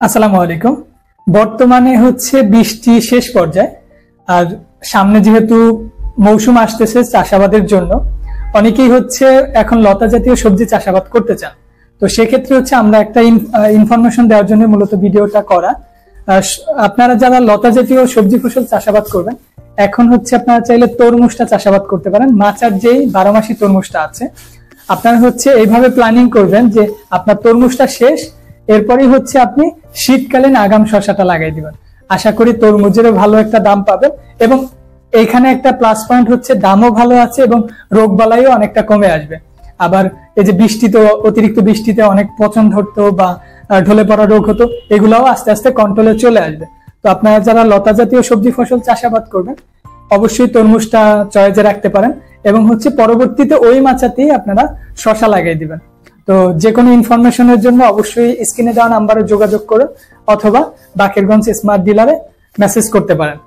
আসসালামু আলাইকুম। বর্তমানে হচ্ছে বৃষ্টি শেষ পর্যায়ে, আর সামনে যেহেতু মৌসুম আসতেছে চাষাবাদের জন্য, অনেকেই হচ্ছে এখন লতা জাতীয় সবজি চাষাবাদ করতে চান। তো সেক্ষেত্রে হচ্ছে আমরা একটা ইনফরমেশন দেওয়ার জন্য মূলত ভিডিওটা করা। আপনারা যারা লতা জাতীয় সবজি ফসল চাষাবাদ করবেন, এখন হচ্ছে আপনারা চাইলে তরমুজটা চাষাবাদ করতে পারেন। মাচার যেই 12 মাসি তরমুজটা আছে, আপনারা হচ্ছে এইভাবে প্ল্যানিং করবেন যে আপনার তরমুজটা শেষ, এরপরেই হচ্ছে আপনি শীতকালীন আগাম শসাটা লাগাই দিবেন। আশা করি তরমুজেরও ভালো একটা দাম পাবেন, এবং এইখানে একটা প্লাস পয়েন্ট হচ্ছে দামও ভালো আছে এবং রোগ বালাইও অনেকটা কমে আসবে। আবার এই যে বৃষ্টিতে, অতিরিক্ত বৃষ্টিতে অনেক পচন ধরতো বা ঢলে পড়া রোগ হতো, এগুলাও আস্তে আস্তে কন্ট্রোলে চলে আসবে। তো আপনারা যারা লতা জাতীয় সবজি ফসল চাষাবাদ করবেন, অবশ্যই তরমুজটা চয়েজে রাখতে পারেন, এবং হচ্ছে পরবর্তীতে ওই মাচাতেই আপনারা শসা লাগাই দিবেন। তো যে কোনো ইনফরমেশনের জন্য অবশ্যই স্ক্রিনে দেওয়া নাম্বারে যোগাযোগ করুন, অথবা বাকেরগঞ্জ স্মার্ট ডিলারে মেসেজ করতে পারেন।